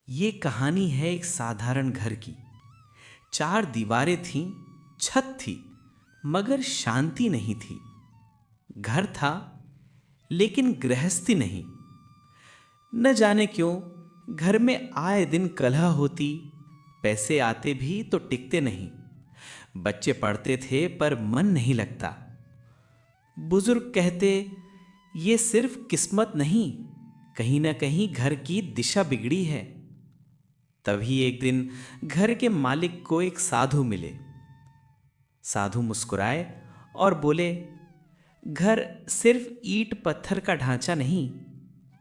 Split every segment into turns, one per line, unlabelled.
ये कहानी है एक साधारण घर की। चार दीवारें थीं, छत थी, मगर शांति नहीं थी। घर था लेकिन गृहस्थी नहीं। न जाने क्यों घर में आए दिन कलह होती। पैसे आते भी तो टिकते नहीं। बच्चे पढ़ते थे पर मन नहीं लगता। बुजुर्ग कहते, ये सिर्फ किस्मत नहीं, कहीं ना कहीं घर की दिशा बिगड़ी है। तभी एक दिन घर के मालिक को एक साधु मिले। साधु मुस्कुराए और बोले, घर सिर्फ ईंट पत्थर का ढांचा नहीं,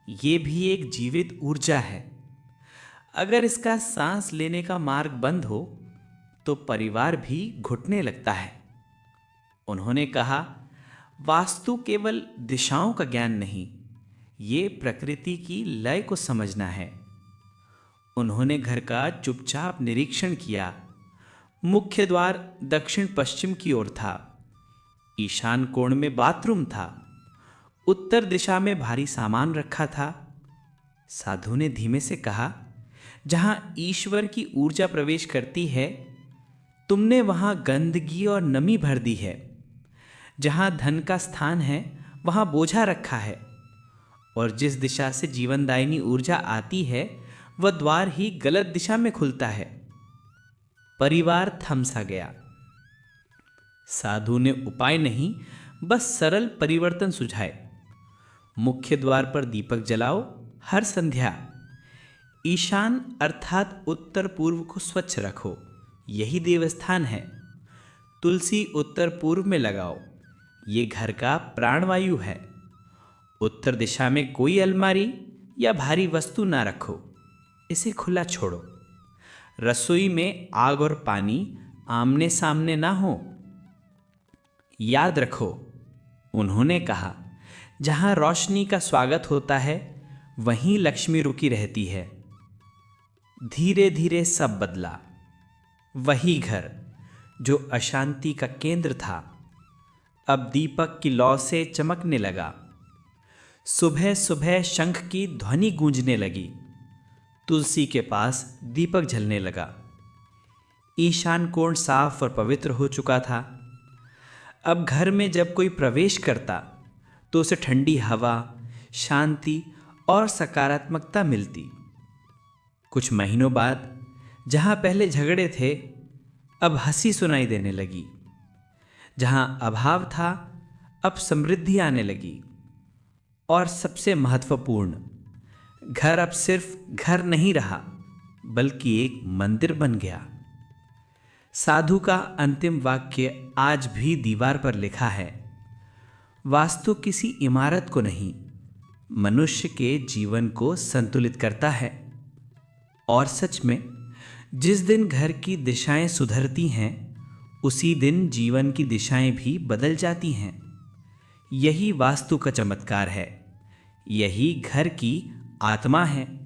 ये भी एक जीवित ऊर्जा है। अगर इसका सांस लेने का मार्ग बंद हो तो परिवार भी घुटने लगता है। उन्होंने कहा, वास्तु केवल दिशाओं का ज्ञान नहीं, ये प्रकृति की लय को समझना है। उन्होंने घर का चुपचाप निरीक्षण किया। मुख्य द्वार दक्षिण पश्चिम की ओर था। ईशान कोण में बाथरूम था। उत्तर दिशा में भारी सामान रखा था। साधु ने धीमे से कहा, जहां ईश्वर की ऊर्जा प्रवेश करती है, तुमने वहां गंदगी और नमी भर दी है। जहां धन का स्थान है, वहां बोझा रखा है। और जिस दिशा से जीवनदायिनी ऊर्जा आती है, वह द्वार ही गलत दिशा में खुलता है। परिवार थम सा गया। साधु ने उपाय नहीं, बस सरल परिवर्तन सुझाए। मुख्य द्वार पर दीपक जलाओ हर संध्या। ईशान अर्थात उत्तर पूर्व को स्वच्छ रखो, यही देवस्थान है। तुलसी उत्तर पूर्व में लगाओ, ये घर का प्राणवायु है। उत्तर दिशा में कोई अलमारी या भारी वस्तु ना रखो, इसे खुला छोड़ो। रसोई में आग और पानी आमने सामने ना हो। याद रखो, उन्होंने कहा, जहां रोशनी का स्वागत होता है, वहीं लक्ष्मी रुकी रहती है। धीरे धीरे सब बदला। वही घर जो अशांति का केंद्र था, अब दीपक की लौ से चमकने लगा। सुबह सुबह शंख की ध्वनि गूंजने लगी। तुलसी के पास दीपक जलने लगा। ईशान कोण साफ और पवित्र हो चुका था। अब घर में जब कोई प्रवेश करता तो उसे ठंडी हवा, शांति और सकारात्मकता मिलती। कुछ महीनों बाद जहां पहले झगड़े थे, अब हंसी सुनाई देने लगी। जहां अभाव था, अब समृद्धि आने लगी। और सबसे महत्वपूर्ण, घर अब सिर्फ घर नहीं रहा, बल्कि एक मंदिर बन गया। साधु का अंतिम वाक्य आज भी दीवार पर लिखा है। वास्तु किसी इमारत को नहीं, मनुष्य के जीवन को संतुलित करता है। और सच में, जिस दिन घर की दिशाएं सुधरती हैं, उसी दिन जीवन की दिशाएं भी बदल जाती हैं। यही वास्तु का चमत्कार है। यही घर की आत्मा है।